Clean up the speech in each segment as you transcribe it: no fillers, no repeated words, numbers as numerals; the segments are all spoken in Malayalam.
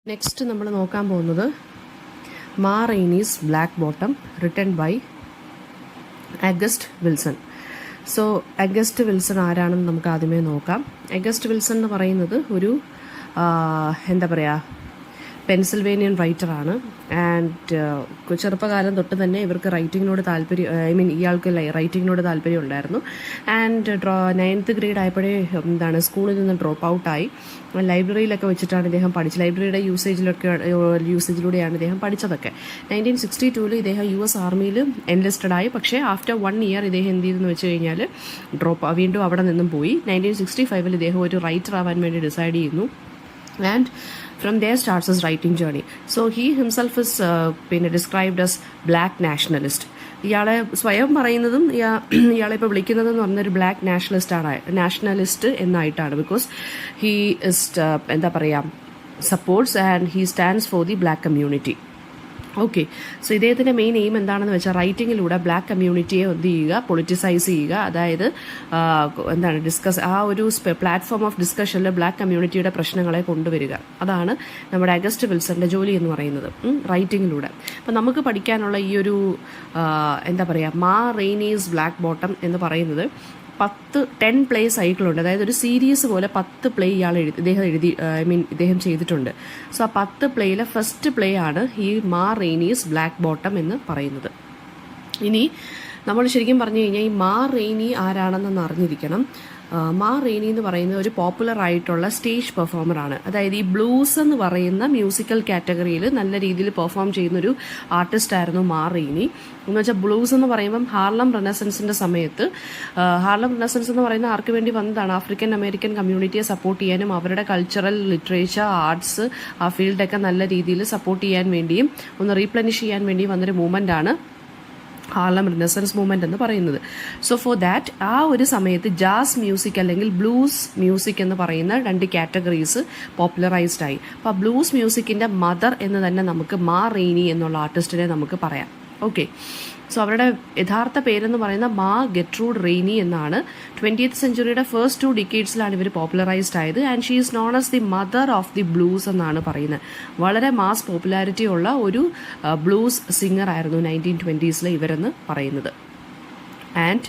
നെക്സ്റ്റ് നമ്മൾ നോക്കാൻ പോകുന്നത് Ma Rainey's Black Bottom written by August Wilson. So August Wilson ആരാണെന്ന് നമുക്ക് ആദ്യമേ നോക്കാം. അഗസ്റ്റ് വിൽസൺ എന്ന് പറയുന്നത് ഒരു എന്താ പറയുക പെൻസിൽവേനിയൻ റൈറ്ററാണ്. ആൻഡ് ചെറുപ്പകാലം തൊട്ട് തന്നെ ഇവർക്ക് റൈറ്റിങ്ങിനോട് താല്പര്യം ഇയാൾക്ക് റൈറ്റിങ്ങിനോട് താല്പര്യം ഉണ്ടായിരുന്നു. ആൻഡ് 9th ഗ്രേഡ് ആയപ്പോഴേ സ്കൂളിൽ നിന്ന് ഡ്രോപ്പ് ഔട്ടായി. ലൈബ്രറിയിലൊക്കെ വെച്ചിട്ടാണ് ഇദ്ദേഹം പഠിച്ചത്. ലൈബ്രറിയുടെ യൂസേജിലൂടെയാണ് ഇദ്ദേഹം പഠിച്ചതൊക്കെ. 1962 ഇദ്ദേഹം US ആർമിയിൽ എൻലിസ്റ്റഡ് ആയി. പക്ഷേ ആഫ്റ്റർ 1 ഇയർ ഇദ്ദേഹം എന്ത് ചെയ്തെന്ന് വെച്ച് കഴിഞ്ഞാൽ വീണ്ടും അവിടെ നിന്നും പോയി. 1965 ഇദ്ദേഹം ഒരു റൈറ്റർ ആവാൻ വേണ്ടി ഡിസൈഡ് ചെയ്യുന്നു. And from there starts his writing journey. So he himself is described as black nationalist. ഇയാളെ സ്വയം പറയുന്നതും ഇയാളെ ഇപ്പോൾ വിളിക്കുന്നതെന്ന് പറഞ്ഞൊരു ബ്ലാക്ക് നാഷണലിസ്റ്റ് എന്നായിട്ടാണ്. ബിക്കോസ് ഹീ ഇസ് എന്താ പറയുക supports and he stands for the black community. Okay, so ഇദ്ദേഹത്തിൻ്റെ മെയിൻ എയിം എന്താണെന്ന് വെച്ചാൽ റൈറ്റിങ്ങിലൂടെ ബ്ലാക്ക് കമ്മ്യൂണിറ്റിയെ എന്ത് ചെയ്യുക, പൊളിറ്റിസൈസ് ചെയ്യുക. അതായത് ആ ഒരു പ്ലാറ്റ്ഫോം ഓഫ് ഡിസ്കഷനിൽ ബ്ലാക്ക് കമ്മ്യൂണിറ്റിയുടെ പ്രശ്നങ്ങളെ കൊണ്ടുവരിക. അതാണ് നമ്മുടെ അഗസ്റ്റ് വിൽസന്റെ ജോലി എന്ന് പറയുന്നത് റൈറ്റിങ്ങിലൂടെ. അപ്പം നമുക്ക് പഠിക്കാനുള്ള ഈ ഒരു എന്താ പറയുക മാ റെയ്നീസ് ബ്ലാക്ക് ബോട്ടം എന്ന് പറയുന്നത് 10 പ്ലേ സൈക്കിളുണ്ട്. അതായത് ഒരു സീരീസ് പോലെ 10 പ്ലേ ഇദ്ദേഹം ചെയ്തിട്ടുണ്ട്. സോ ആ 10 പ്ലേയിലെ ഫസ്റ്റ് പ്ലേ ആണ് ഈ മാ റെയ്നീസ് ബ്ലാക്ക് ബോട്ടം എന്ന് പറയുന്നത്. ഇനി നമ്മൾ ശരിക്കും പറഞ്ഞു കഴിഞ്ഞാൽ ഈ മാ റെയ്നി ആരാണെന്ന് അറിഞ്ഞിരിക്കണം. മാ റെയ്നി എന്ന് പറയുന്നത് ഒരു പോപ്പുലർ ആയിട്ടുള്ള സ്റ്റേജ് പെർഫോമറാണ്. അതായത് ഈ ബ്ലൂസ് എന്ന് പറയുന്ന മ്യൂസിക്കൽ കാറ്റഗറിയിൽ നല്ല രീതിയിൽ പെർഫോം ചെയ്യുന്നൊരു ആർട്ടിസ്റ്റ് ആയിരുന്നു മാ റെയ്നി. എന്ന് വെച്ചാൽ ബ്ലൂസ് എന്ന് പറയുമ്പം ഹാർലം റെനസൻസിന്റെ സമയത്ത് ഹാർലം റെനസൻസ് എന്ന് പറയുന്ന ആർക്ക് വേണ്ടി വന്നതാണ്? ആഫ്രിക്കൻ അമേരിക്കൻ കമ്മ്യൂണിറ്റിയെ സപ്പോർട്ട് ചെയ്യാനും അവരുടെ കൾച്ചറൽ ലിറ്ററേച്ചർ ആർട്സ് ആ ഫീൽഡൊക്കെ നല്ല രീതിയിൽ സപ്പോർട്ട് ചെയ്യാൻ വേണ്ടിയും ഒന്ന് റീപ്ലനിഷ് ചെയ്യാൻ വേണ്ടിയും വന്നൊരു മൂവ്മെന്റ് ആണ് ഹാർലം റിനസൻസ് മൂവ്മെന്റ് എന്ന് പറയുന്നത്. സോ ഫോർ ദാറ്റ് ആ ഒരു സമയത്ത് ജാസ് മ്യൂസിക് അല്ലെങ്കിൽ ബ്ലൂസ് മ്യൂസിക് എന്ന് പറയുന്ന 2 കാറ്റഗറീസ് പോപ്പുലറൈസ്ഡ് ആയി. അപ്പോൾ ബ്ലൂസ് മ്യൂസിക്കിന്റെ മദർ എന്ന് തന്നെ നമുക്ക് മാ റെയ്നി എന്നുള്ള ആർട്ടിസ്റ്റിനെ നമുക്ക് പറയാം. ഓക്കെ, സോ അവരുടെ യഥാർത്ഥ പേരെന്ന് പറയുന്ന മാ ഗെട്രൂഡ് റെയ്നി എന്നാണ്. 20th സെഞ്ചുറിയുടെ ഫസ്റ്റ് 2 ഡിക്കേഡ്സിലാണ് ഇവർ പോപ്പുലറൈസ്ഡ് ആയത്. And she is known as the mother of the blues എന്നാണ് പറയുന്നത്. വളരെ മാസ് പോപ്പുലാരിറ്റി ഉള്ള ഒരു ബ്ലൂസ് സിംഗർ ആയിരുന്നു 1920s ഇവരെന്ന് പറയുന്നത്. And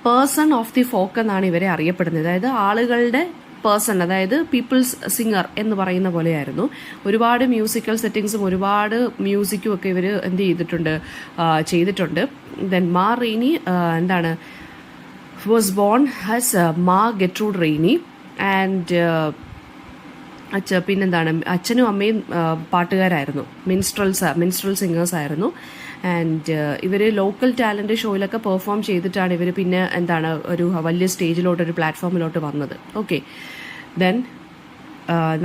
person of the folk എന്നാണ് ഇവരെ അറിയപ്പെടുന്നത്. അതായത് ആളുകളുടെ പേഴ്സൺ, അതായത് പീപ്പിൾസ് സിംഗർ എന്ന് പറയുന്ന പോലെയായിരുന്നു. ഒരുപാട് മ്യൂസിക്കൽ സെറ്റിങ്സും ഒരുപാട് മ്യൂസിക്കും ഒക്കെ ഇവർ എന്ത് ചെയ്തിട്ടുണ്ട്. ദെൻ മാ റെയ്നി വാസ് ബോൺ ആസ് മാ ഗെട്രൂഡ് റെയ്നി. ആൻഡ് അച്ഛനും അമ്മയും പാട്ടുകാരായിരുന്നു, മിൻസ്ട്രൽ സിംഗേഴ്സ് ആയിരുന്നു. ആൻഡ് ഇവർ ലോക്കൽ ടാലന്റ് ഷോയിലൊക്കെ പെർഫോം ചെയ്തിട്ടാണ് ഇവർ പിന്നെ ഒരു വലിയ സ്റ്റേജിലോട്ട് ഒരു പ്ലാറ്റ്ഫോമിലോട്ട് വന്നത്. ഓക്കെ, ദെൻ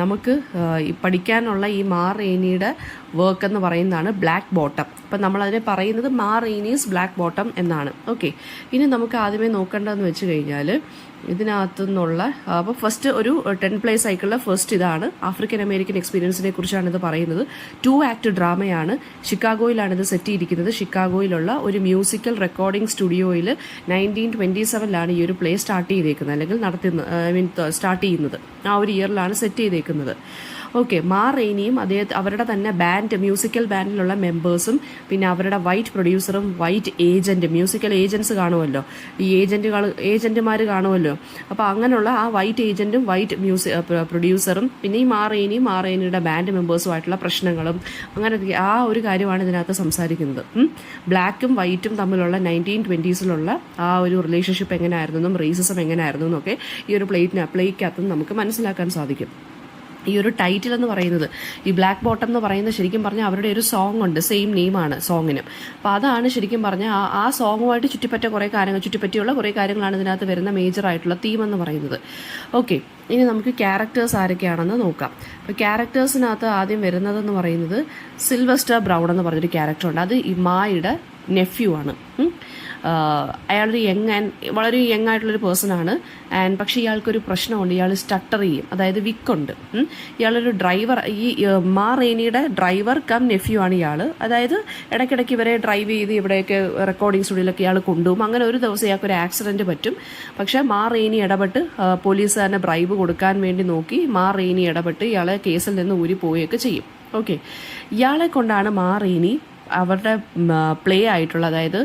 നമുക്ക് പഠിക്കാനുള്ള ഈ മാ റെയ്നിയുടെ വർക്ക് എന്ന് പറയുന്നതാണ് ബ്ലാക്ക് ബോട്ടം. അപ്പം നമ്മളതിനെ പറയുന്നത് മാ റെയ്നീസ് ബ്ലാക്ക് ബോട്ടം എന്നാണ്. ഓക്കെ, ഇനി നമുക്ക് ആദ്യമേ നോക്കേണ്ടതെന്ന് വെച്ച് കഴിഞ്ഞാൽ ഇതിനകത്തു നിന്നുള്ള അപ്പോൾ ഫസ്റ്റ് ഒരു 10 പ്ലേ സൈക്കിളിലെ ഫസ്റ്റ് ഇതാണ്. ആഫ്രിക്കൻ അമേരിക്കൻ എക്സ്പീരിയൻസിനെ കുറിച്ചാണ് ഇത് പറയുന്നത്. 2 ആക്ട് ഡ്രാമയാണ്. ഷിക്കാഗോയിലാണ് ഇത് സെറ്റ് ചെയ്തിരിക്കുന്നത്. ഷിക്കാഗോയിലുള്ള ഒരു മ്യൂസിക്കൽ റെക്കോർഡിംഗ് സ്റ്റുഡിയോയിൽ 1927 ഈ ഒരു പ്ലേ സ്റ്റാർട്ട് ചെയ്തേക്കുന്നത്, അല്ലെങ്കിൽ സ്റ്റാർട്ട് ചെയ്യുന്നത്. ആ ഒരു ഇയറിലാണ് സെറ്റ് ചെയ്തേക്കുന്നത്. ഓക്കെ, മാ റെയ്നിയും അവരുടെ തന്നെ മ്യൂസിക്കൽ ബാൻഡിലുള്ള മെമ്പേഴ്സും പിന്നെ അവരുടെ വൈറ്റ് പ്രൊഡ്യൂസറും വൈറ്റ് ഏജന്റ്, മ്യൂസിക്കൽ ഏജൻസ് കാണുമല്ലോ, ഈ ഏജന്റുമാർ കാണുമല്ലോ. അപ്പോൾ അങ്ങനെയുള്ള ആ വൈറ്റ് ഏജന്റും വൈറ്റ് പ്രൊഡ്യൂസറും പിന്നെ ഈ മാ റെയ്നിയുടെ ബാൻഡ് മെമ്പേഴ്സുമായിട്ടുള്ള പ്രശ്നങ്ങളും അങ്ങനെ ആ ഒരു കാര്യമാണ് ഇതിനകത്ത് സംസാരിക്കുന്നത്. ബ്ലാക്കും വൈറ്റും തമ്മിലുള്ള 1920s ആ ഒരു റിലേഷൻഷിപ്പ് എങ്ങനെയായിരുന്നു, റേസിസം എങ്ങനെയായിരുന്നു എന്നൊക്കെ ഈ ഒരു പ്ലേക്കകത്ത് നമുക്ക് മനസ്സിലാക്കാൻ സാധിക്കും. ഈ ഒരു ടൈറ്റിൽ എന്ന് പറയുന്നത് ഈ ബ്ലാക്ക് ബോട്ടം എന്ന് പറയുന്നത് ശരിക്കും പറഞ്ഞാൽ അവരുടെ ഒരു സോങ് ഉണ്ട്, സെയിം നെയിമാണ് സോങ്ങിന്. അപ്പോൾ അതാണ് ശരിക്കും പറഞ്ഞാൽ ആ സോങ്ങുമായിട്ട് ചുറ്റിപ്പറ്റിയുള്ള കുറേ കാര്യങ്ങളാണ് ഇതിനകത്ത് വരുന്ന മേജർ ആയിട്ടുള്ള തീം എന്ന് പറയുന്നത്. ഓക്കെ, ഇനി നമുക്ക് ക്യാരക്ടേഴ്സ് ആരൊക്കെയാണെന്ന് നോക്കാം. അപ്പോൾ ക്യാരക്ടേഴ്സിനകത്ത് ആദ്യം വരുന്നതെന്ന് പറയുന്നത് സിൽവസ്റ്റർ ബ്രൗൺ എന്ന് പറഞ്ഞൊരു ക്യാരക്ടറുണ്ട്. അത് ഈ മായുടെ നെഫ്യൂ ആണ്. അയാളൊരു വളരെ യങ് ആയിട്ടുള്ളൊരു പേഴ്സൺ ആണ്. ആൻഡ് പക്ഷേ ഇയാൾക്കൊരു പ്രശ്നമുണ്ട്, ഇയാൾ സ്റ്റട്ടർ ചെയ്യും, അതായത് വിക്കുണ്ട്. ഇയാളൊരു ഡ്രൈവർ, ഈ മാ റെയ്നിയുടെ ഡ്രൈവർ കം നെഫ്യൂ ആണ് ഇയാൾ. അതായത് ഇടയ്ക്കിടയ്ക്ക് ഇവരെ ഡ്രൈവ് ചെയ്ത് ഇവിടെയൊക്കെ റെക്കോർഡിംഗ് സ്റ്റുഡിയോയിലൊക്കെ ഇയാൾ കൊണ്ടുപോകും. അങ്ങനെ ഒരു ദിവസം ഇയാൾക്ക് ഒരു ആക്സിഡൻറ്റ് പറ്റും. പക്ഷേ മാ റെയ്നി ഇടപെട്ട് പോലീസുകാരനെ ബ്രൈബ് കൊടുക്കാൻ വേണ്ടി നോക്കി മാ റെയ്നി ഇടപെട്ട് ഇയാളെ കേസിൽ നിന്ന് ഊരി പോവുകയൊക്കെ ചെയ്യും. ഓക്കെ, ഇയാളെ കൊണ്ടാണ് മാ റെയ്നി അവരുടെ പ്ലേ ആയിട്ടുള്ള, അതായത്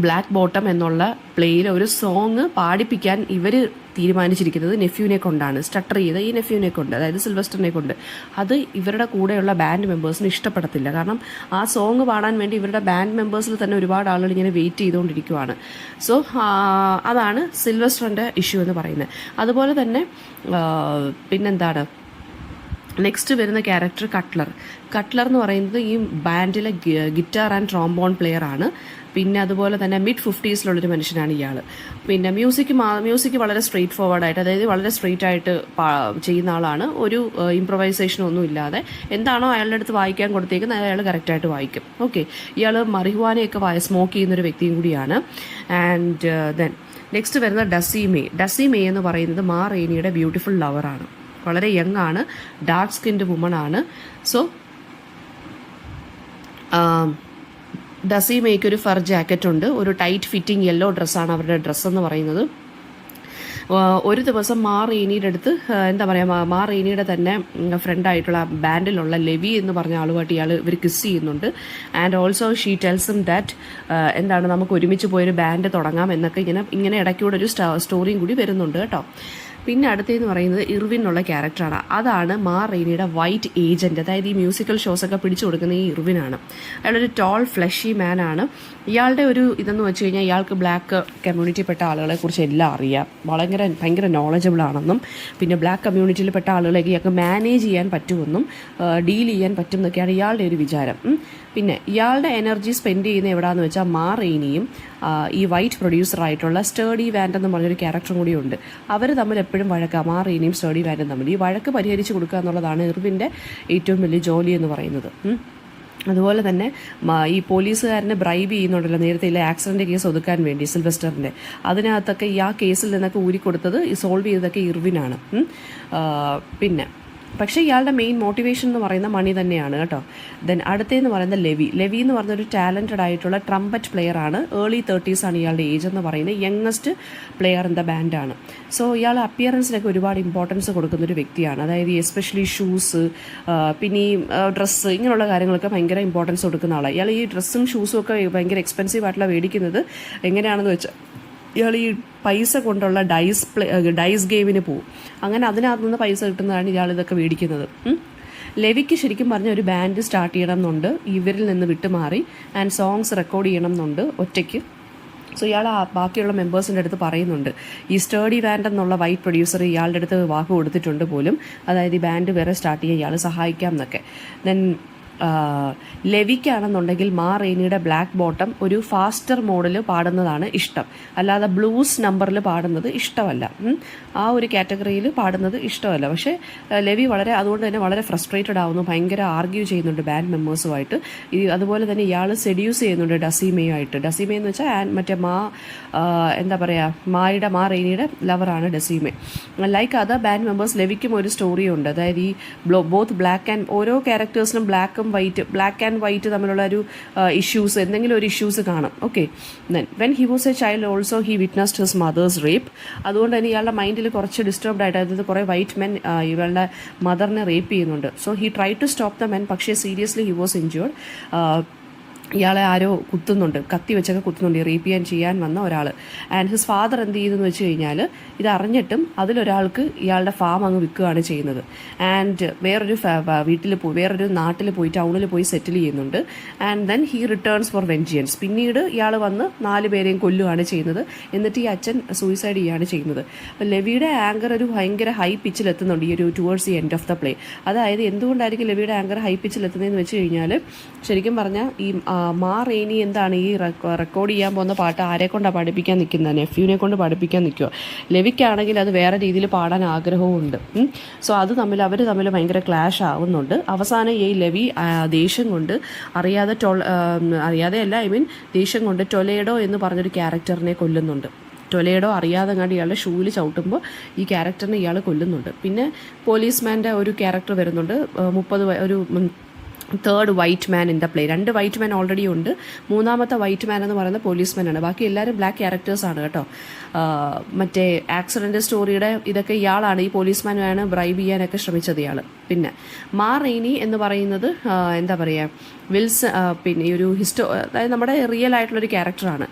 ബ്ലാക്ക് ബോട്ടം എന്നുള്ള പ്ലേയിൽ ഒരു സോങ് പാടിപ്പിക്കാൻ ഇവർ തീരുമാനിച്ചിരിക്കുന്നത് നെഫ്യൂവിനെ കൊണ്ടാണ്. സ്റ്റട്ടർ ചെയ്ത ഈ നെഫ്യൂവിനെ കൊണ്ട്, അതായത് സിൽവസ്റ്ററിനെ കൊണ്ട്. അത് ഇവരുടെ കൂടെയുള്ള ബാൻഡ് മെമ്പേഴ്സിന് ഇഷ്ടപ്പെടത്തില്ല. കാരണം ആ സോങ് പാടാൻ വേണ്ടി ഇവരുടെ ബാൻഡ് മെമ്പേഴ്സിൽ തന്നെ ഒരുപാട് ആളുകൾ ഇങ്ങനെ വെയിറ്റ് ചെയ്തുകൊണ്ടിരിക്കുവാണ്. സോ അതാണ് സിൽവസ്റ്ററിൻ്റെ ഇഷ്യൂ എന്ന് പറയുന്നത്. അതുപോലെ തന്നെ പിന്നെന്താണ്, നെക്സ്റ്റ് വരുന്ന ക്യാരക്ടർ കട്ട്ലർ എന്ന് പറയുന്നത് ഈ ബാൻഡിലെ ഗിറ്റാർ ആൻഡ് ട്രോംബോൺ പ്ലെയർ ആണ്. പിന്നെ അതുപോലെ തന്നെ മിഡ് 50s മനുഷ്യനാണ് ഇയാൾ. പിന്നെ മ്യൂസിക് വളരെ സ്ട്രെയിറ്റ് ഫോർവേഡായിട്ട്, അതായത് വളരെ സ്ട്രെയിറ്റ് ആയിട്ട് ചെയ്യുന്ന ആളാണ്. ഒരു ഇംപ്രൊവൈസേഷനും ഒന്നും ഇല്ലാതെ എന്താണോ അയാളുടെ അടുത്ത് വായിക്കാൻ കൊടുത്തേക്കുന്നത് അയാൾ കറക്റ്റായിട്ട് വായിക്കും. ഓക്കെ, ഇയാൾ മറിഹുവാനയൊക്കെ സ്മോക്ക് ചെയ്യുന്നൊരു വ്യക്തിയും കൂടിയാണ്. ആൻഡ് ദെൻ നെക്സ്റ്റ് വരുന്ന ഡസി മേ എന്ന് പറയുന്നത് മാ റെയ്നിയുടെ ബ്യൂട്ടിഫുൾ ലവറാണ്. വളരെ യങ് ആണ്, ഡാർക്ക് സ്കിൻഡ് വുമൺ ആണ്. സോ ഡസി മേക്ക് ഒരു ഫർ ജാക്കറ്റ് ഉണ്ട്, ഒരു ടൈറ്റ് ഫിറ്റിംഗ് യെല്ലോ ഡ്രസ്സാണ് അവരുടെ ഡ്രസ്സ് എന്ന് പറയുന്നത്. ഒരു ദിവസം മാ റെയ്നിയുടെ അടുത്ത് എന്താ പറയുക, മാ റെയ്നിയുടെ തന്നെ ഫ്രണ്ടായിട്ടുള്ള ബാൻഡിലുള്ള ലെവി എന്ന് പറഞ്ഞ ആളുമായിട്ട് ഇവർ കിസ് ചെയ്യുന്നുണ്ട്. And also she tells him that എന്താണ്, നമുക്ക് ഒരുമിച്ച് പോയൊരു ബാൻഡ് തുടങ്ങാം എന്നൊക്കെ ഇങ്ങനെ ഇടയ്ക്കൂടെ ഒരു സ്റ്റോറിയും കൂടി വരുന്നുണ്ട് കേട്ടോ. പിന്നെ അടുത്തതെന്ന് പറയുന്നത് ഇർവിൻ എന്നുള്ള ക്യാരക്ടറാണ്. അതാണ് മാ റെയ്നിയുടെ വൈറ്റ് ഏജൻറ്റ്, അതായത് ഈ മ്യൂസിക്കൽ ഷോസൊക്കെ പിടിച്ചു കൊടുക്കുന്ന ഈ ഇർവിനാണ്. അയാളൊരു ടോൾ ഫ്ലഷി മാൻ ആണ്. ഇയാളുടെ ഒരു ഇതെന്ന് വെച്ച് കഴിഞ്ഞാൽ ഇയാൾക്ക് ബ്ലാക്ക് കമ്മ്യൂണിറ്റിയിൽപ്പെട്ട ആളുകളെ കുറിച്ച് എല്ലാം അറിയാം, ഭയങ്കര നോളജബിൾ ആണെന്നും പിന്നെ ബ്ലാക്ക് കമ്മ്യൂണിറ്റിയിൽപ്പെട്ട ആളുകളെയൊക്കെ ഇയാൾക്ക് മാനേജ് ചെയ്യാൻ പറ്റുമെന്നും ഡീൽ ചെയ്യാൻ പറ്റും എന്നൊക്കെയാണ് ഇയാളുടെ ഒരു വിചാരം. പിന്നെ ഇയാളുടെ എനർജി സ്പെൻഡ് ചെയ്യുന്ന എവിടെയാണെന്ന് വെച്ചാൽ മാ റെയ്നിയും ഈ വൈറ്റ് പ്രൊഡ്യൂസറായിട്ടുള്ള സ്റ്റേഡി വാൻഡ് എന്ന് പറഞ്ഞൊരു ക്യാരക്ടറും കൂടിയുണ്ട്. അവർ തമ്മിൽ എപ്പോഴും വഴക്കാം, മാ റെയ്നിയും സ്റ്റേഡി വാൻഡും തമ്മിൽ. ഈ വഴക്ക് പരിഹരിച്ച് കൊടുക്കുക എന്നുള്ളതാണ് ഇർവിൻ്റെ ഏറ്റവും വലിയ ജോലി എന്ന് പറയുന്നത്. അതുപോലെ തന്നെ ഈ പോലീസുകാരനെ ബ്രൈബ് ചെയ്യുന്നുണ്ടല്ലോ, നേരത്തെ ഇല്ല ആക്സിഡൻറ്റ് കേസ് ഒതുക്കാൻ വേണ്ടി സിൽവസ്റ്ററിൻ്റെ, അതിനകത്തൊക്കെ ഈ ആ കേസിൽ നിന്നൊക്കെ ഊരിക്കൊടുത്തത് സോൾവ് ചെയ്തതൊക്കെ ഇർവിനാണ്. പിന്നെ പക്ഷേ ഇയാളുടെ മെയിൻ മോട്ടിവേഷൻ എന്ന് പറയുന്ന മണി തന്നെയാണ് കേട്ടോ. ദെൻ അടുത്തതെന്ന് പറയുന്നത് ലെവി എന്ന് പറഞ്ഞൊരു ടാലൻറ്റഡ് ആയിട്ടുള്ള ട്രംപറ്റ് പ്ലെയർ ആണ്. ഏർലി 30s ആണ് ഇയാളുടെ ഏജ് എന്ന് പറയുന്നത്. യങ്ങസ്റ്റ് പ്ലെയർ ഇൻ ദ ബാൻഡാണ്. സോ ഇയാൾ അപ്പിയറൻസിനൊക്കെ ഒരുപാട് ഇമ്പോർട്ടൻസ് കൊടുക്കുന്നൊരു വ്യക്തിയാണ്. അതായത് എസ്പെഷ്യലി ഷൂസ്, പിന്നെ ഈ ഡ്രസ്സ്, ഇങ്ങനെയുള്ള കാര്യങ്ങളൊക്കെ ഭയങ്കര ഇമ്പോർട്ടൻസ് കൊടുക്കുന്ന ആളാണ്. ഇയാൾ ഈ ഡ്രസ്സും ഷൂസും ഒക്കെ ഭയങ്കര എക്സ്പെൻസീവ് ആയിട്ടുള്ള മേടിക്കുന്നത് എങ്ങനെയാണെന്ന് വെച്ചാൽ ഇയാൾ ഈ പൈസ കൊണ്ടുള്ള ഡൈസ് ഗെയിമിന് പോവും. അങ്ങനെ അതിനകത്ത് നിന്ന് പൈസ കിട്ടുന്നതാണ് ഇയാൾ ഇതൊക്കെ മേടിക്കുന്നത്. ലെവിക്ക് ശരിക്കും പറഞ്ഞ ഒരു ബാൻഡ് സ്റ്റാർട്ട് ചെയ്യണം എന്നുണ്ട്, ഇവരിൽ നിന്ന് വിട്ടുമാറി, ആൻഡ് സോങ്സ് റെക്കോർഡ് ചെയ്യണം എന്നുണ്ട് ഒറ്റയ്ക്ക്. സോ ഇയാൾ ബാക്കിയുള്ള മെമ്പേഴ്സിൻ്റെ അടുത്ത് പറയുന്നുണ്ട്. ഈ സ്റ്റേഡി ബാൻഡ് എന്നുള്ള വൈറ്റ് പ്രൊഡ്യൂസർ ഇയാളുടെ അടുത്ത് വാക്ക് കൊടുത്തിട്ടുണ്ട് പോലും, അതായത് ഈ ബാൻഡ് വേറെ സ്റ്റാർട്ട് ചെയ്യാൻ ഇയാൾ സഹായിക്കാം എന്നൊക്കെ. ദെൻ ലെവിക്കാണെന്നുണ്ടെങ്കിൽ മാ റെയ്നിയുടെ ബ്ലാക്ക് ബോട്ടം ഒരു ഫാസ്റ്റർ മോഡിൽ പാടുന്നതാണ് ഇഷ്ടം, അല്ലാതെ ബ്ലൂസ് നമ്പറിൽ പാടുന്നത് ഇഷ്ടമല്ല. ആ ഒരു കാറ്റഗറിയിൽ പാടുന്നത് ഇഷ്ടമല്ല. പക്ഷേ ലെവി അതുകൊണ്ട് തന്നെ വളരെ ഫ്രസ്ട്രേറ്റഡ് ആവുന്നു, ഭയങ്കര ആർഗ്യൂ ചെയ്യുന്നുണ്ട് ബാൻഡ് മെമ്പേഴ്സുമായിട്ട്. അതുപോലെ തന്നെ ഇയാൾ സെഡ്യൂസ് ചെയ്യുന്നുണ്ട് ഡസിമയുമായിട്ട്. ഡസിമ എന്ന് വെച്ചാൽ മറ്റേ എന്താ പറയുക, മാ റെയ്നിയുടെ ലവറാണ് ഡസിമെ. ലൈക്ക് അതർ ബാൻഡ് മെമ്പേഴ്സ് ലെവിക്കും ഒരു സ്റ്റോറിയുണ്ട്. അതായത് ഈ ബോത്ത് ബ്ലാക്ക് ആൻഡ് ഓരോ ക്യാരക്ടേഴ്സിനും ബ്ലാക്ക് ആൻഡ് വൈറ്റ് തമ്മിലുള്ള ഒരു ഇഷ്യൂസ്, എന്തെങ്കിലും ഒരു ഇഷ്യൂസ് കാണും. Okay, then when he was A child also he witnessed his mothers rape. അതുകൊണ്ട് തന്നെ ഇയാളുടെ മൈൻഡിൽ കുറച്ച് ഡിസ്റ്റർബ്ഡ് ആയിട്ട്, അതായത് കുറേ വൈറ്റ് മെൻ ഇവളുടെ മദറിനെ റേപ്പ് ചെയ്യുന്നുണ്ട്. So he try to stop the men, പക്ഷേ സീരിയസ്ലി ഹി വാസ് ഇഞ്ചേർഡ്. ഇയാളെ ആരോ കുത്തുന്നുണ്ട്, കത്തി വെച്ചൊക്കെ കുത്തുന്നുണ്ട്, റേപ്പ് ചെയ്യാൻ വന്ന ഒരാൾ. ആൻഡ് ഹിസ് ഫാദർ എന്ത് ചെയ്തെന്ന് വെച്ച് കഴിഞ്ഞാൽ ഇത് അറിഞ്ഞിട്ടും അതിലൊരാൾക്ക് ഇയാളുടെ ഫാം അങ്ങ് വിൽക്കുകയാണ് ചെയ്യുന്നത്. ആൻഡ് വേറൊരു വേറൊരു നാട്ടിൽ പോയി, ടൗണിൽ പോയി സെറ്റിൽ ചെയ്യുന്നുണ്ട്. And then he returns for vengeance. പിന്നീട് ഇയാൾ വന്ന് 4 പേരെയും കൊല്ലുകയാണ് ചെയ്യുന്നത്. എന്നിട്ട് ഈ അച്ഛൻ സൂയിസൈഡ് ചെയ്യുകയാണ് ചെയ്യുന്നത്. ലെവിയുടെ ആങ്കർ ഒരു ഭയങ്കര ഹൈ പിച്ചിലെത്തുന്നുണ്ട് ഈ ഒരു towards the end of the play. അതായത് എന്തുകൊണ്ടായിരിക്കും ലെവിയുടെ ആങ്കർ ഹൈ പിച്ചിലെത്തുന്നതെന്ന് വെച്ച് കഴിഞ്ഞാൽ, ശരിക്കും പറഞ്ഞാൽ ഈ മാ റെയ്നി എന്താണ് ഈ റെക്കോർഡ് ചെയ്യാൻ പോകുന്ന പാട്ട് ആരെ കൊണ്ടാണ് പഠിപ്പിക്കാൻ നിൽക്കുന്നത്? നെഫ്യൂവിനെ കൊണ്ട് പഠിപ്പിക്കാൻ നിൽക്കുമോ? ലെവിക്കാണെങ്കിൽ അത് വേറെ രീതിയിൽ പാടാൻ ആഗ്രഹവും ഉണ്ട്. സോ അത് അവർ തമ്മിൽ ഭയങ്കര ക്ലാഷ് ആവുന്നുണ്ട്. അവസാനം ഈ ലെവി ദേഷ്യം കൊണ്ട് അറിയാതെയല്ല, ദേഷ്യം കൊണ്ട് ടൊലേഡോ എന്ന് പറഞ്ഞൊരു ക്യാരക്ടറിനെ കൊല്ലുന്നുണ്ട്. ടൊലേഡോ അറിയാതെ കണ്ട് ഇയാളുടെ ഷൂവിൽ ചവിട്ടുമ്പോൾ ഈ ക്യാരക്ടറിനെ ഇയാൾ കൊല്ലുന്നുണ്ട്. പിന്നെ പോലീസ്മാൻ്റെ ഒരു ക്യാരക്ടർ വരുന്നുണ്ട്, ഒരു third white man in the play. 2 white man already ഉണ്ട്. മൂന്നാമത്തെ വൈറ്റ് മാൻ എന്ന് പറയുന്നത് പോലീസ്മാനാണ്. ബാക്കി എല്ലാവരും ബ്ലാക്ക് ക്യാരക്ടേഴ്സാണ് കേട്ടോ. മറ്റേ ആക്സിഡൻ്റ് സ്റ്റോറിയുടെ ഇതൊക്കെ ഇയാളാണ്, ഈ പോലീസ്മാനാണ് ബ്രൈബ് ചെയ്യാനൊക്കെ ശ്രമിച്ചത് ഇയാൾ. പിന്നെ മാ റെയ്നി എന്ന് പറയുന്നത് എന്താ പറയുക, പിന്നെ ഈ ഒരു അതായത് നമ്മുടെ റിയൽ ആയിട്ടുള്ളൊരു ക്യാരക്ടറാണ്.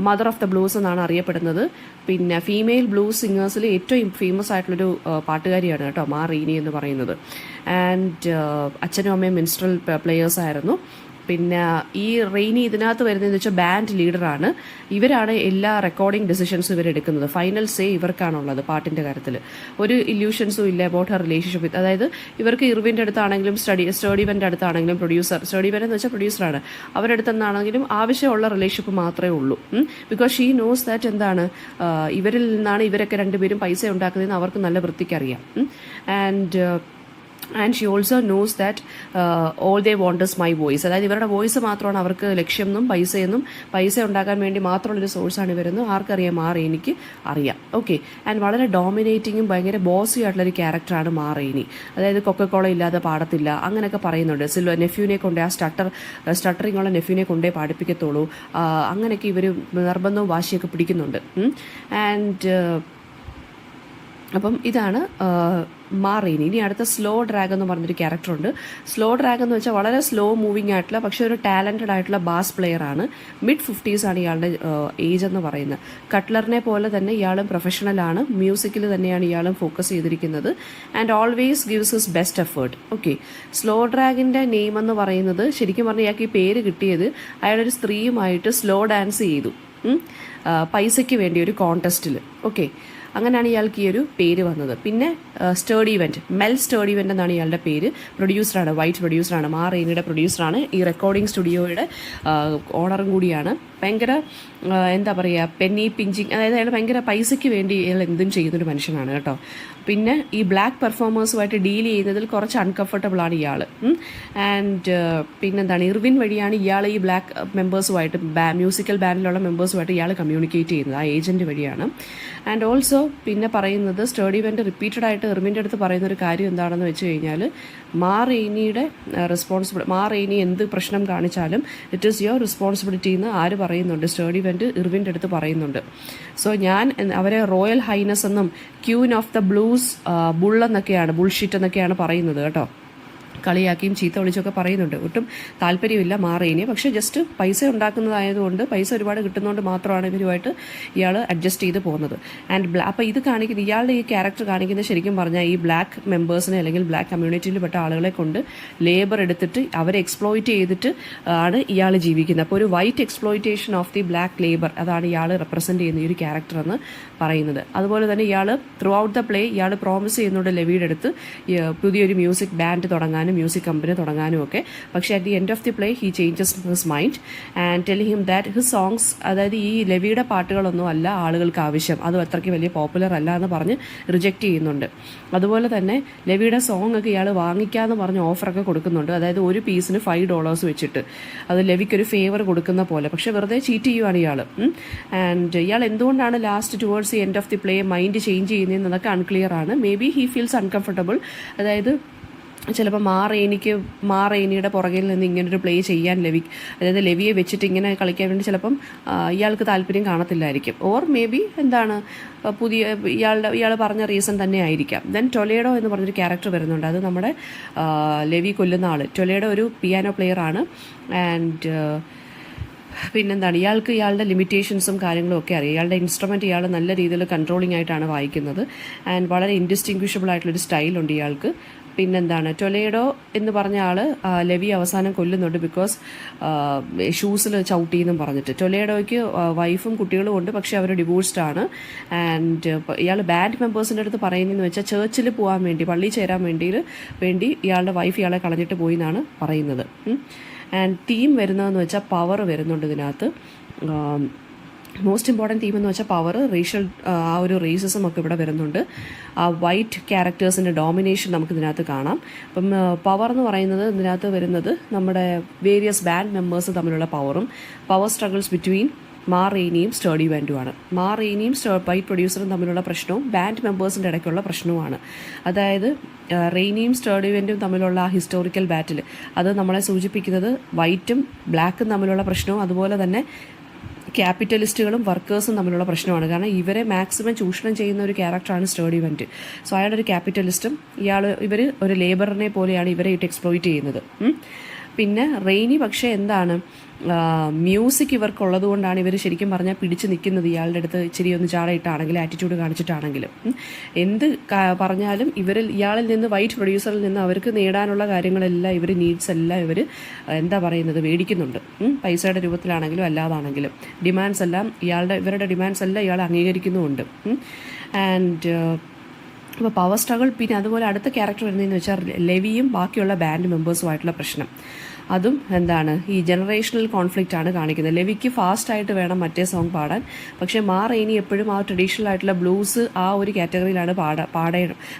മദർ ഓഫ് ദ ബ്ലൂസ് എന്നാണ് അറിയപ്പെടുന്നത്. പിന്നെ ഫീമെയിൽ ബ്ലൂസ് സിംഗേഴ്സിൽ ഏറ്റവും ഫേമസ് ആയിട്ടുള്ളൊരു പാട്ടുകാരിയാണ് കേട്ടോ മാ റെയ്നി എന്ന് പറയുന്നത്. ആൻഡ് അച്ഛനും അമ്മയും മിനിസ്ട്രൽ പ്ലേയേഴ്സ് ആയിരുന്നു. പിന്നെ ഈ റെയ്നി ഇതിനകത്ത് വരുന്നതെന്ന് വെച്ചാൽ ബാൻഡ് ലീഡറാണ്. ഇവരാണ് എല്ലാ റെക്കോർഡിംഗ് ഡിസിഷൻസും ഇവരെടുക്കുന്നത്. ഫൈനൽ സേ ഇവർക്കാണുള്ളത് പാട്ടിൻ്റെ കാര്യത്തിൽ. ഒരു ഇല്യൂഷൻസും ഇല്ല അബൌട്ട് ഹർ റിലേഷൻഷിപ്പ് വിത്ത്. അതായത് ഇവർക്ക് ഇർവിൻ്റെ അടുത്താണെങ്കിലും സ്റ്റഡിവൻ്റെ അടുത്താണെങ്കിലും സ്റ്റഡിവൻ എന്ന് വെച്ചാൽ പ്രൊഡ്യൂസറാണ്, അവരുടെ അടുത്തെന്നാണെങ്കിലും ആവശ്യമുള്ള റിലേഷൻഷിപ്പ് മാത്രമേ ഉള്ളൂ. ബിക്കോസ് ഷീ നോസ് ദാറ്റ് എന്താണ് ഇവരിൽ നിന്നാണ് ഇവരൊക്കെ രണ്ടുപേരും പൈസ ഉണ്ടാക്കുന്നതെന്ന് അവർക്ക് നല്ല വൃത്തിക്കറിയാം. And she also knows that all they want is my voice. അതായത് ഇവരുടെ വോയിസ് മാത്രമാണ് അവർക്ക് ലക്ഷ്യമെന്നും പൈസ ഉണ്ടാക്കാൻ വേണ്ടി മാത്രമുള്ളൊരു സോഴ്സാണ് ഇവരെന്നും ആർക്കറിയാം? മാ റെയ്നിക്ക് അറിയാം. ഓക്കെ. ആൻഡ് വളരെ ഡോമിനേറ്റിങ്ങും ഭയങ്കര ബോസി ആയിട്ടുള്ളൊരു ക്യാരക്ടറാണ് മാ റെയ്നി. അതായത് കൊക്കക്കോള ഇല്ലാതെ പാടത്തില്ല അങ്ങനെയൊക്കെ പറയുന്നുണ്ട്. നെഫ്യൂനെ കൊണ്ടേ സ്റ്റട്ടറിങ്ങുള്ള നെഫ്യൂനെ കൊണ്ടേ പാടിപ്പിക്കത്തുള്ളൂ, അങ്ങനെയൊക്കെ ഇവർ നിർബന്ധവും വാശിയൊക്കെ പിടിക്കുന്നുണ്ട്. ആൻഡ് അപ്പം ഇതാണ് മാ റെയ്നി. ഇനി അടുത്ത സ്ലോ ഡ്രാഗ് എന്ന് പറഞ്ഞൊരു ക്യാരക്ടറുണ്ട്. സ്ലോ ഡ്രാഗ് എന്ന് വെച്ചാൽ വളരെ സ്ലോ മൂവിങ് ആയിട്ടുള്ള പക്ഷേ ഒരു ടാലൻറ്റഡ് ആയിട്ടുള്ള ബാസ് പ്ലെയർ ആണ്. mid-50s ആണ് ഇയാളുടെ ഏജ് എന്ന് പറയുന്നത്. കട്ട്ലറിനെ പോലെ തന്നെ ഇയാളും പ്രൊഫഷണലാണ്, മ്യൂസിക്കിൽ തന്നെയാണ് ഇയാളും ഫോക്കസ് ചെയ്തിരിക്കുന്നത്. And always gives his best effort. Okay. Slow ഡ്രാഗിൻ്റെ നെയിം എന്ന് പറയുന്നത് ശരിക്കും പറഞ്ഞാൽ ഇയാൾക്ക് ഈ പേര് കിട്ടിയത് അയാളൊരു സ്ത്രീയുമായിട്ട് സ്ലോ ഡാൻസ് ചെയ്തു പൈസയ്ക്ക് വേണ്ടി ഒരു കോൺടെസ്റ്റിൽ. ഓക്കെ. അങ്ങനെയാണ് ഇയാൾക്ക് ഈ ഒരു പേര് വന്നത്. പിന്നെ മെൽ സ്റ്റേർഡിവെൻ്റ് എന്നാണ് ഇയാളുടെ പേര്. പ്രൊഡ്യൂസറാണ്, വൈറ്റ് പ്രൊഡ്യൂസറാണ്, മാ റെയ്നിയുടെ പ്രൊഡ്യൂസറാണ്. ഈ റെക്കോർഡിംഗ് സ്റ്റുഡിയോയുടെ ഓണറും കൂടിയാണ്. ഭയങ്കര എന്താ പറയുക, പെന്നി പിഞ്ചിങ്, അതായത് അയാൾ ഭയങ്കര പൈസയ്ക്ക് വേണ്ടി അയാൾ എന്തും ചെയ്യുന്നൊരു മനുഷ്യനാണ് കേട്ടോ. പിന്നെ ഈ ബ്ലാക്ക് പെർഫോമേഴ്സുമായിട്ട് ഡീൽ ചെയ്യുന്നതിൽ കുറച്ച് അൺകംഫർട്ടബിൾ ആണ് ഇയാൾ. ആൻഡ് പിന്നെന്താണ്, ഇർവിൻ വഴിയാണ് ഇയാൾ ഈ ബ്ലാക്ക് മെമ്പേഴ്സുമായിട്ട് മ്യൂസിക്കൽ ബാൻഡിലുള്ള മെമ്പേഴ്സുമായിട്ട് ഇയാൾ കമ്മ്യൂണിക്കേറ്റ് ചെയ്യുന്നത്, ആ ഏജൻറ്റ് വഴിയാണ്. ആൻഡ് ഓൾസോ പിന്നെ പറയുന്നത് സ്റ്റേർഡിവെൻ്റ് റിപ്പീറ്റഡ് ആയിട്ട് ഇർവിൻ്റെ അടുത്ത് പറയുന്നൊരു കാര്യം എന്താണെന്ന് വെച്ച് കഴിഞ്ഞാൽ മാ റെയ്നി എന്ത് പ്രശ്നം കാണിച്ചാലും ഇറ്റ് ഈസ് യുവർ റെസ്പോൺസിബിലിറ്റി എന്ന് ആര് പറയുന്നുണ്ട്? സ്റ്റേർഡിവെൻ്റ് ഇർവിൻ്റെ അടുത്ത് പറയുന്നുണ്ട്. സോ ഞാൻ അവരെ റോയൽ ഹൈനസ് എന്നും queen of the blues bullshit എന്നൊക്കെയാണ് പറയുന്നത് കേട്ടോ. കളിയാക്കിയും ചീത്ത വിളിച്ചൊക്കെ പറയുന്നുണ്ട്. ഒട്ടും താല്പര്യമില്ല മാ റെയ്നിയെ. പക്ഷേ ജസ്റ്റ് പൈസ ഉണ്ടാക്കുന്നതായതുകൊണ്ട്, പൈസ ഒരുപാട് കിട്ടുന്നതുകൊണ്ട് മാത്രമാണ് ഇവരുമായിട്ട് ഇയാൾ അഡ്ജസ്റ്റ് ചെയ്ത് പോകുന്നത്. ആൻഡ് അപ്പോൾ ഇത് കാണിക്കുന്നത്, ഇയാളുടെ ഈ ക്യാരക്ടർ കാണിക്കുന്നത് ശരിക്കും പറഞ്ഞാൽ ഈ ബ്ലാക്ക് മെമ്പേഴ്സിനെ അല്ലെങ്കിൽ ബ്ലാക്ക് കമ്മ്യൂണിറ്റിയിൽപ്പെട്ട ആളുകളെ കൊണ്ട് ലേബർ എടുത്തിട്ട് അവരെ എക്സ്പ്ലോയിറ്റ് ചെയ്തിട്ട് ആണ് ഇയാൾ ജീവിക്കുന്നത്. അപ്പോൾ ഒരു white exploitation of the black labour, അതാണ് ഇയാൾ റെപ്രസെൻറ്റ് ചെയ്യുന്ന ഈ ഒരു ക്യാരക്ടർ എന്ന് പറയുന്നത്. അതുപോലെ തന്നെ ഇയാൾ ത്രൂ ഔട്ട് ദ പ്ലേ ഇയാൾ പ്രോമിസ് ചെയ്യുന്നുണ്ട് ലെവിയുടെ അടുത്ത് പുതിയൊരു മ്യൂസിക് ബാൻഡ് തുടങ്ങാനും മ്യൂസിക് കമ്പനി തുടങ്ങാനും ഒക്കെ. പക്ഷേ at the end of the play he changes his mind and tell him that his songs, അതായത് ഈ ലെവിയുടെ പാട്ടുകളൊന്നും അല്ല ആളുകൾക്ക് ആവശ്യം, അതും അത്രയ്ക്ക് വലിയ പോപ്പുലർ അല്ല എന്ന് പറഞ്ഞ് റിജക്റ്റ് ചെയ്യുന്നുണ്ട്. അതുപോലെ തന്നെ ലെവിയുടെ സോങ് ഒക്കെ ഇയാൾ വാങ്ങിക്കാമെന്ന് പറഞ്ഞ് ഓഫറൊക്കെ കൊടുക്കുന്നുണ്ട്. അതായത് ഒരു പീസിന് $5 വെച്ചിട്ട്, അത് ലെവിക്കൊരു ഫേവർ കൊടുക്കുന്ന പോലെ. പക്ഷേ വെറുതെ ചീറ്റ് ചെയ്യുവാണ് ഇയാൾ. ആൻഡ് ഇയാൾ എന്തുകൊണ്ടാണ് last towards the end of the play mind change ചെയ്യുന്നതെന്നതൊക്കെ അൺക്ലിയർ ആണ്. Maybe he feels uncomfortable. അതായത് ചിലപ്പോൾ മാ റെയ്നിയുടെ പുറകിൽ നിന്ന് ഇങ്ങനൊരു പ്ലേ ചെയ്യാൻ അതായത് ലെവിയെ വെച്ചിട്ട് ഇങ്ങനെ കളിക്കാൻ വേണ്ടി ചിലപ്പം ഇയാൾക്ക് താല്പര്യം കാണത്തില്ലായിരിക്കും. ഓർ മേ ബി എന്താണ് ഇയാൾ പറഞ്ഞ റീസൺ തന്നെ ആയിരിക്കാം. ദെൻ ടൊലേഡോ എന്ന് പറഞ്ഞൊരു ക്യാരക്ടർ വരുന്നുണ്ട്. അത് നമ്മുടെ ലെവി കൊല്ലുന്ന ആൾ. ടൊലേഡോ ഒരു പിയാനോ പ്ലെയർ ആണ്. ആൻഡ് പിന്നെന്താണ്, ഇയാളുടെ ലിമിറ്റേഷൻസും കാര്യങ്ങളും ഒക്കെ അറിയാം. ഇയാളുടെ ഇൻസ്ട്രുമെൻറ്റ് ഇയാൾ നല്ല രീതിയിൽ കൺട്രോളിംഗ് ആയിട്ടാണ് വായിക്കുന്നത്. ആൻഡ് വളരെ ഇൻഡിസ്റ്റിങ്വിഷബിൾ ആയിട്ടുള്ളൊരു സ്റ്റൈലുണ്ട് ഇയാൾക്ക്. പിന്നെന്താണ്, ടൊലേഡോ എന്ന് പറഞ്ഞ ആൾ ലെവി അവസാനം കൊല്ലുന്നുണ്ട്, ബിക്കോസ് ഷൂസിൽ ചവിട്ടിയെന്നും പറഞ്ഞിട്ട്. ടൊലേഡോയ്ക്ക് വൈഫും കുട്ടികളും ഉണ്ട്, പക്ഷേ അവർ ഡിവോഴ്സ്ഡ് ആണ്. ആൻഡ് ഇയാൾ ബാൻഡ് മെമ്പേഴ്സിൻ്റെ അടുത്ത് പറയുന്നതെന്ന് വെച്ചാൽ ചേർച്ചിൽ പോകാൻ വേണ്ടി, പള്ളിയിൽ ചേരാൻ വേണ്ടി ഇയാളുടെ വൈഫ് ഇയാളെ കളഞ്ഞിട്ട് പോയി എന്നാണ് പറയുന്നത്. ആൻഡ് തീം വരുന്നതെന്ന് വെച്ചാൽ പവർ വരുന്നുണ്ട് ഇതിനകത്ത്. മോസ്റ്റ് ഇമ്പോർട്ടൻറ്റ് തീം എന്ന് വെച്ചാൽ പവർ, റേഷ്യൽ ആ ഒരു റേസിസം ഒക്കെ ഇവിടെ വരുന്നുണ്ട്. ആ വൈറ്റ് ക്യാരക്ടേഴ്സിൻ്റെ ഡോമിനേഷൻ നമുക്ക് ഇതിനകത്ത് കാണാം. അപ്പം പവർ എന്ന് പറയുന്നത് ഇതിനകത്ത് വരുന്നത് നമ്മുടെ വേരിയസ് ബാൻഡ് മെമ്പേഴ്സ് തമ്മിലുള്ള പവർ സ്ട്രഗിൾസ് ബിറ്റ്വീൻ മാ റെയ്നിയും സ്റ്റേർഡി വാൻഡുമാണ്. മാ റെയ്നിയും വൈറ്റ് പ്രൊഡ്യൂസറും തമ്മിലുള്ള പ്രശ്നവും ബാൻഡ് മെമ്പേഴ്സിൻ്റെ ഇടയ്ക്കുള്ള പ്രശ്നവുമാണ്. അതായത് റെയ്നിയും സ്റ്റേർഡി വാൻഡും തമ്മിലുള്ള ആ ഹിസ്റ്റോറിക്കൽ ബാറ്റിൽ അത് നമ്മളെ സൂചിപ്പിക്കുന്നത് വൈറ്റും ബ്ലാക്കും തമ്മിലുള്ള പ്രശ്നവും അതുപോലെ തന്നെ ക്യാപിറ്റലിസ്റ്റുകളും വർക്കേഴ്സും തമ്മിലുള്ള പ്രശ്നമാണ്. കാരണം ഇവരെ മാക്സിമം ചൂഷണം ചെയ്യുന്ന ഒരു ക്യാരക്ടറാണ് സ്റ്റേർഡി വാൻഡ്. സോ അയാളൊരു ക്യാപിറ്റലിസ്റ്റും ഇവർ ഒരു ലേബറിനെ പോലെയാണ് ഇവരെ ഇട്ട് എക്സ്പ്ലോയിറ്റ് ചെയ്യുന്നത്. പിന്നെ റെയ്നി പക്ഷേ എന്താണ്, മ്യൂസിക് ഇവർക്കുള്ളത് കൊണ്ടാണ് ഇവർ ശരിക്കും പറഞ്ഞാൽ പിടിച്ച് നിൽക്കുന്നത്. ഇയാളുടെ അടുത്ത് ഇച്ചിരി ഒന്ന് ചാടയിട്ടാണെങ്കിലും ആറ്റിറ്റ്യൂഡ് കാണിച്ചിട്ടാണെങ്കിലും എന്ത് പറഞ്ഞാലും ഇയാളിൽ നിന്ന്, വൈറ്റ് പ്രൊഡ്യൂസറിൽ നിന്ന് അവർക്ക് നേടാനുള്ള കാര്യങ്ങളെല്ലാം നീഡ്സ് എല്ലാം എന്താ പറയുന്നത്, മേടിക്കുന്നുണ്ട്. പൈസയുടെ രൂപത്തിലാണെങ്കിലും അല്ലാതാണെങ്കിലും ഡിമാൻഡ്സ് എല്ലാം ഇവരുടെ ഡിമാൻഡ്സ് എല്ലാം ഇയാൾ അംഗീകരിക്കുന്നുമുണ്ട്. ആൻഡ് അപ്പോൾ പവർ സ്ട്രഗിൾ. പിന്നെ അതുപോലെ അടുത്ത ക്യാരക്ടർ വരുന്നതെന്ന് വെച്ചാൽ ലെവിയും ബാക്കിയുള്ള ബാൻഡ് മെമ്പേഴ്സുമായിട്ടുള്ള പ്രശ്നം. അതും എന്താണ്, ഈ ജനറേഷണൽ കോൺഫ്ലിക്റ്റ് ആണ് കാണിക്കുന്നത്. ലെവിക്ക് ഫാസ്റ്റായിട്ട് വേണം മറ്റേ സോങ് പാടാൻ, പക്ഷേ മാ റെയ്നി എപ്പോഴും ആ ട്രഡീഷണൽ ആയിട്ടുള്ള ബ്ലൂസ് ആ ഒരു കാറ്റഗറിയിലാണ്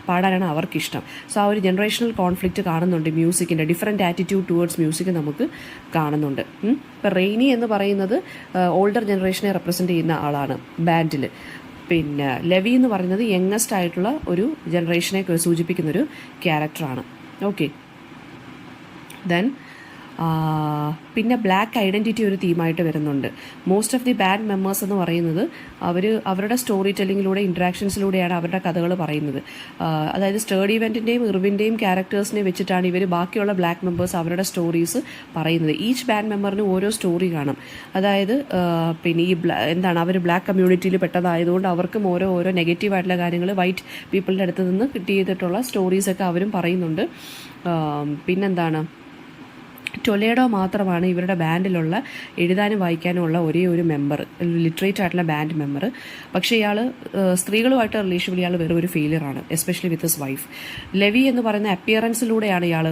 പാടാനാണ് അവർക്കിഷ്ടം. സോ ആ ഒരു ജനറേഷണൽ കോൺഫ്ലിക്റ്റ് കാണുന്നുണ്ട്. മ്യൂസിക്കിൻ്റെ ഡിഫറെൻറ്റ് ആറ്റിറ്റ്യൂഡ് ടുവേർഡ്സ് മ്യൂസിക് നമുക്ക് കാണുന്നുണ്ട്. ഇപ്പം റെയ്നി എന്ന് പറയുന്നത് ഓൾഡർ ജനറേഷനെ റെപ്രസെൻറ്റ് ചെയ്യുന്ന ആളാണ് ബാൻഡിൽ. പിന്നെ ലെവി എന്ന് പറയുന്നത് യങ്ങസ്റ്റ് ആയിട്ടുള്ള ഒരു ജനറേഷനെ സൂചിപ്പിക്കുന്നൊരു ക്യാരക്ടറാണ്. ഓക്കെ, ദെൻ പിന്നെ ബ്ലാക്ക് ഐഡൻറ്റിറ്റി ഒരു തീമായിട്ട് വരുന്നുണ്ട്. Most of the band members എന്ന് പറയുന്നത് അവരുടെ സ്റ്റോറി ടെല്ലിങ്ങിലൂടെ, ഇൻട്രാക്ഷൻസിലൂടെയാണ് അവരുടെ കഥകൾ പറയുന്നത്. അതായത് സ്റ്റേർഡി വാൻഡിൻ്റെയും ഇർവിൻ്റെയും ക്യാരക്ടേഴ്സിനെ വെച്ചിട്ടാണ് ഇവർ ബാക്കിയുള്ള ബ്ലാക്ക് മെമ്പേഴ്സ് അവരുടെ സ്റ്റോറീസ് പറയുന്നത്. ഈച്ച് ബാൻഡ് മെമ്പറിന് ഓരോ സ്റ്റോറി കാണും. അതായത് പിന്നെ ഈ അവർ ബ്ലാക്ക് കമ്മ്യൂണിറ്റിയിൽ പെട്ടതായതുകൊണ്ട് അവർക്കും ഓരോ നെഗറ്റീവായിട്ടുള്ള കാര്യങ്ങൾ വൈറ്റ് പീപ്പിളിൻ്റെ അടുത്ത് നിന്ന് കിട്ടിയിട്ടുള്ള സ്റ്റോറീസൊക്കെ അവരും പറയുന്നുണ്ട്. പിന്നെന്താണ്, ടൊലേഡോ മാത്രമാണ് ഇവരുടെ ബാൻഡിലുള്ള എഴുതാനും വായിക്കാനും ഉള്ള ഒരേ ഒരു മെമ്പർ, ലിറ്ററേറ്റ് ആയിട്ടുള്ള ബാൻഡ് മെമ്പർ. പക്ഷേ ഇയാൾ സ്ത്രീകളുമായിട്ട് റിലേഷനിൽ ഇയാൾ വെറും ഒരു ഫെയിലിയറാണ്, especially with his wife. Levee എന്ന് പറയുന്ന അപ്പിയറൻസിലൂടെയാണ് ഇയാൾ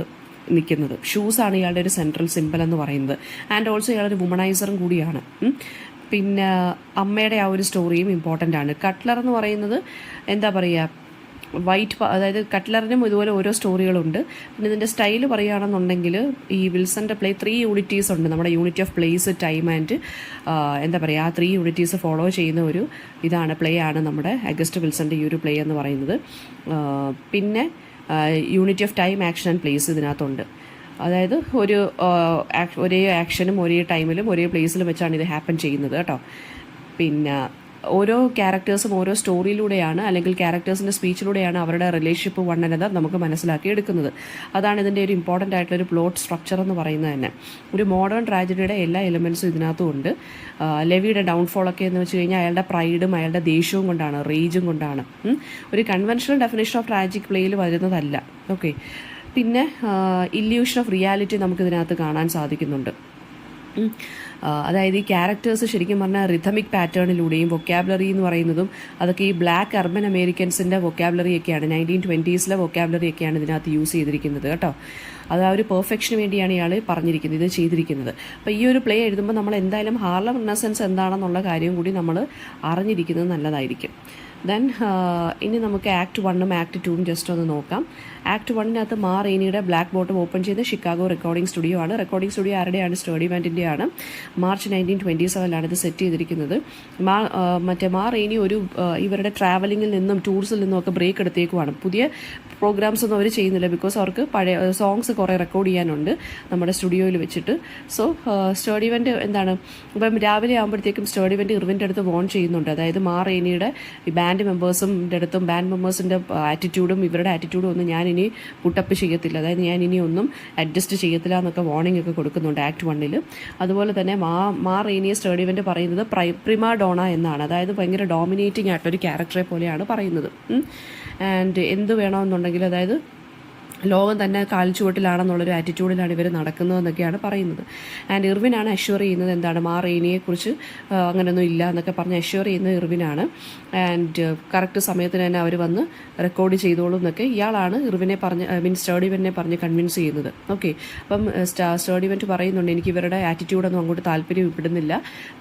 നിൽക്കുന്നത്. ഷൂസാണ് ഇയാളുടെ ഒരു സെൻട്രൽ സിംബൽ എന്ന് പറയുന്നത്. ആൻഡ് ഓൾസോ ഇയാളൊരു വുമണൈസറും കൂടിയാണ്. പിന്നെ അമ്മയുടെ ആ ഒരു സ്റ്റോറിയും ഇമ്പോർട്ടൻ്റ് ആണ്. കട്ട്ലർ എന്ന് പറയുന്നത് എന്താ പറയുക, അതായത് കട്ട്ലറിനും ഇതുപോലെ ഓരോ സ്റ്റോറികളുണ്ട്. പിന്നെ ഇതിൻ്റെ സ്റ്റൈൽ പറയുകയാണെന്നുണ്ടെങ്കിൽ ഈ വിൽസൻ്റെ പ്ലേ 3 യൂണിറ്റീസ് ഉണ്ട്. നമ്മുടെ unity of place, time and എന്താ പറയുക, ആ 3 യൂണിറ്റീസ് ഫോളോ ചെയ്യുന്ന ഒരു പ്ലേ ആണ് നമ്മുടെ അഗസ്റ്റ് വിൽസൻ്റെ ഈ ഒരു പ്ലേ എന്ന് പറയുന്നത്. പിന്നെ unity of time, action and place ഇതിനകത്തുണ്ട്. അതായത് ഒരേ ആക്ഷനും ഒരേ ടൈമിലും ഒരേ പ്ലേസിലും വെച്ചാണ് ഇത് ഹാപ്പൻ ചെയ്യുന്നത് കേട്ടോ. പിന്നെ ഓരോ ക്യാരക്ടേഴ്സും ഓരോ സ്റ്റോറിയിലൂടെയാണ്, അല്ലെങ്കിൽ ക്യാരക്ടേഴ്സിൻ്റെ സ്പീച്ചിലൂടെയാണ് അവരുടെ റിലേഷൻഷിപ്പ് വൺ അനദർ നമുക്ക് മനസ്സിലാക്കി എടുക്കുന്നത്. അതാണ് ഇതിൻ്റെ ഒരു ഇമ്പോർട്ടൻ്റ് ആയിട്ടുള്ളൊരു പ്ലോട്ട് സ്ട്രക്ചർ എന്ന് പറയുന്നത് തന്നെ. ഒരു മോഡേൺ ട്രാജഡിയുടെ എല്ലാ എലിമെൻറ്റ്സും ഇതിനകത്തും ഉണ്ട്. ലെവിയുടെ ഡൗൺഫോളൊക്കെ എന്ന് വെച്ച് കഴിഞ്ഞാൽ അയാളുടെ പ്രൈഡും അയാളുടെ ദേഷ്യവും കൊണ്ടാണ്, റേജും കൊണ്ടാണ്. ഒരു കൺവെൻഷണൽ ഡെഫിനേഷൻ ഓഫ് ട്രാജിക് പ്ലേയിൽ വരുന്നതല്ല. ഓക്കെ, പിന്നെ ഇല്യൂഷൻ ഓഫ് റിയാലിറ്റി നമുക്കിതിനകത്ത് കാണാൻ സാധിക്കുന്നുണ്ട്. അതായത് ഈ ക്യാരക്ടേഴ്സ് ശരിക്കും പറഞ്ഞാൽ റിഥമിക് പാറ്റേണിലൂടെയും വൊക്കാബുലറി എന്ന് പറയുന്നതും അതൊക്കെ ഈ ബ്ലാക്ക് അർബൻ അമേരിക്കൻസിൻ്റെ വൊക്കാബുലറിയൊക്കെയാണ്, 1920s വൊക്കാബുലറിയൊക്കെയാണ് ഇതിനകത്ത് യൂസ് ചെയ്തിരിക്കുന്നത് കേട്ടോ. അത് ആ ഒരു പെർഫെക്ഷന് വേണ്ടിയാണ് ഇയാൾ പറഞ്ഞിരിക്കുന്നത്, ഇത് ചെയ്തിരിക്കുന്നത്. അപ്പോൾ ഈ ഒരു പ്ലേ എഴുതുമ്പോൾ നമ്മൾ എന്തായാലും ഹാർലം റിനസൻസ് എന്താണെന്നുള്ള കാര്യം കൂടി നമ്മൾ അറിഞ്ഞിരിക്കുന്നത് നല്ലതായിരിക്കും. ദെൻ ഇനി നമുക്ക് ആക്ട് 1ഉം ആക്ട് 2ഉം ജസ്റ്റ് ഒന്ന് നോക്കാം. ആക്ട് 1-നകത്ത് മാ റെയ്നിയുടെ ബ്ലാക്ക് ബോട്ടം ഓപ്പൺ ചെയ്ത് ഷിക്കാഗോ റെക്കോർഡിംഗ് സ്റ്റുഡിയോ ആണ്. റെക്കോർഡിംഗ് സ്റ്റുഡിയോ ആരുടെയാണ്? സ്റ്റേർഡി വാൻഡിൻ്റെയാണ്. മാർച്ച് 1927 ഇത് സെറ്റ് ചെയ്തിരിക്കുന്നത്. മാ റെയ്നി ഇവരുടെ ട്രാവലിങ്ങിൽ നിന്നും ടൂർസിൽ നിന്നും ഒക്കെ ബ്രേക്ക് എടുത്തേക്കുവാണ്. പുതിയ പ്രോഗ്രാംസ് ഒന്നും അവർ ചെയ്യുന്നില്ല, ബിക്കോസ് അവർക്ക് പഴയ സോങ്സ് കുറേ റെക്കോർഡ് ചെയ്യാനുണ്ട് നമ്മുടെ സ്റ്റുഡിയോയിൽ വെച്ചിട്ട്. സോ സ്റ്റേർഡി വാൻഡ് ഇപ്പം രാവിലെ ആകുമ്പോഴത്തേക്കും സ്റ്റേർഡി വാൻഡ് ഇർവിൻ്റെ അടുത്ത് വോൺ ചെയ്യുന്നുണ്ട്. അതായത് മാ റെയ്നിയുടെ ഈ ബാൻഡ് മെമ്പേഴ്സിൻ്റെ അടുത്തും ബാൻഡ് മെമ്പേഴ്സിൻ്റെ ആറ്റിറ്റ്യൂഡും ഇവരുടെ ആറ്റിറ്റ്യൂഡും ഒന്നും ഞാൻ ഇനി പുട്ടപ്പ് ചെയ്യത്തില്ല, അതായത് ഞാൻ ഇനി ഒന്നും അഡ്ജസ്റ്റ് ചെയ്യത്തില്ല എന്നൊക്കെ വാർണിംഗ് ഒക്കെ കൊടുക്കുന്നുണ്ട് ആക്ട് 1-ൽ. അതുപോലെ തന്നെ മാ റെയ്നിയെ സ്റ്റേർഡി വാൻഡ് പറയുന്നത് പ്രിമാ ഡോണ എന്നാണ്, അതായത് ഭയങ്കര ഡോമിനേറ്റിംഗ് ആയിട്ടൊരു ക്യാരക്ടറെ പോലെയാണ് പറയുന്നത്. ആൻഡ് എന്ത് വേണമെന്നുണ്ടെങ്കിൽ, അതായത് ലോകം തന്നെ കാൽച്ചുവട്ടിലാണെന്നുള്ളൊരു ആറ്റിറ്റ്യൂഡിലാണ് ഇവർ നടക്കുന്നതെന്നൊക്കെയാണ് പറയുന്നത്. ആൻഡ് ഇർവിനാണ് അഷ്യൂർ ചെയ്യുന്നത് എന്താണ് റെയിനിയെക്കുറിച്ച് അങ്ങനെയൊന്നും ഇല്ല എന്നൊക്കെ പറഞ്ഞ് അഷ്യൂർ ചെയ്യുന്നത് ഇർവിനാണ്. ആൻഡ് കറക്റ്റ് സമയത്തിന് തന്നെ അവർ വന്ന് റെക്കോർഡ് ചെയ്തോളും എന്നൊക്കെ ഇയാളാണ് ഇർവിനെ സ്റ്റേർഡിവനെ പറഞ്ഞ് കൺവിൻസ് ചെയ്യുന്നത്. ഓക്കെ, അപ്പം സ്റ്റേർഡിവൻ പറയുന്നുണ്ട് എനിക്ക് ഇവരുടെ ആറ്റിറ്റ്യൂഡൊന്നും അങ്ങോട്ട് താല്പര്യം ഇടുന്നില്ല,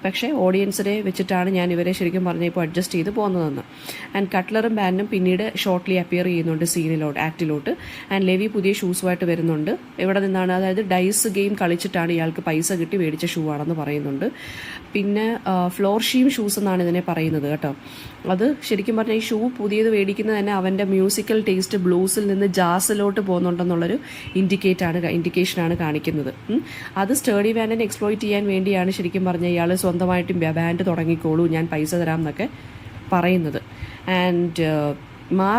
പക്ഷേ ഓഡിയൻസിനെ വെച്ചിട്ടാണ് ഞാൻ ഇവരെ ശരിക്കും പറഞ്ഞാൽ ഇപ്പോൾ അഡ്ജസ്റ്റ് ചെയ്ത് പോകുന്നതെന്ന്. ആൻഡ് കട്ട്ലറും ബാനും പിന്നീട് ഷോർട്ട്ലി അപ്പിയർ ചെയ്യുന്നുണ്ട് ആക്ടിലോട്ട്. ആൻഡ് ലെവി പുതിയ ഷൂസുമായിട്ട് വരുന്നുണ്ട്. എവിടെ നിന്നാണ്, അതായത് ഡൈസ് ഗെയിം കളിച്ചിട്ടാണ് ഇയാൾക്ക് പൈസ കിട്ടി മേടിച്ച ഷൂ ആണെന്ന് പറയുന്നുണ്ട്. പിന്നെ ഫ്ലോർ ഷൂസ് എന്നാണ് ഇതിനെ പറയുന്നത് കേട്ടോ. അത് ശരിക്കും പറഞ്ഞാൽ ഈ ഷൂ പുതിയത് മേടിക്കുന്നത് തന്നെ അവൻ്റെ മ്യൂസിക്കൽ ടേസ്റ്റ് ബ്ലൂസിൽ നിന്ന് ജാസിലോട്ട് പോകുന്നുണ്ടെന്നുള്ളൊരു ഇൻഡിക്കേഷനാണ് കാണിക്കുന്നത്. അത് സ്റ്റേർഡി വാനിനെ എക്സ്പ്ലോയിറ്റ് ചെയ്യാൻ വേണ്ടിയാണ് ശരിക്കും പറഞ്ഞാൽ ഇയാൾ സ്വന്തമായിട്ടും ബാൻഡ് തുടങ്ങിക്കോളൂ, ഞാൻ പൈസ തരാം എന്നൊക്കെ പറയുന്നത്. ആൻഡ്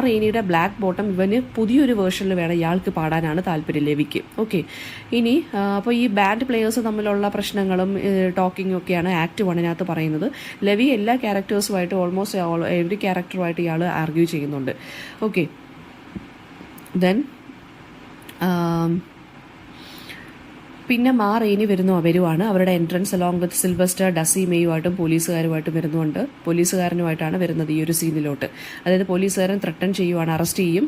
റെയിനിയുടെ ബ്ലാക്ക് ബോട്ടം ഇവന് പുതിയൊരു വേർഷനിൽ വേണം ഇയാൾക്ക് പാടാനാണ് താല്പര്യം ലെവിക്ക്. ഓക്കെ, ഇനി അപ്പോൾ ഈ ബാൻഡ് പ്ലെയേഴ്സ് തമ്മിലുള്ള പ്രശ്നങ്ങളും ടോക്കിങ്ങും ഒക്കെയാണ് ആക്ട് 1 പറയുന്നത്. ലെവി എല്ലാ ക്യാരക്ടേഴ്സുമായിട്ട് ഓൾമോസ്റ്റ് എവറി ക്യാരക്ടറുമായിട്ട് ഇയാൾ ആർഗ്യൂ ചെയ്യുന്നുണ്ട്. ഓക്കെ, ദെൻ പിന്നെ റെയിനി വരുവാണ്. അവരുടെ എൻട്രൻസ് അലോങ് വിത്ത് സിൽവസ്റ്റർ, ഡസി മേയുമായിട്ടും പോലീസുകാരനുമായിട്ടാണ് വരുന്നത് ഈ ഒരു സീനിലോട്ട്. അതായത് പോലീസുകാരൻ ത്രട്ടൺ ചെയ്യുവാണ്, അറസ്റ്റ് ചെയ്യും.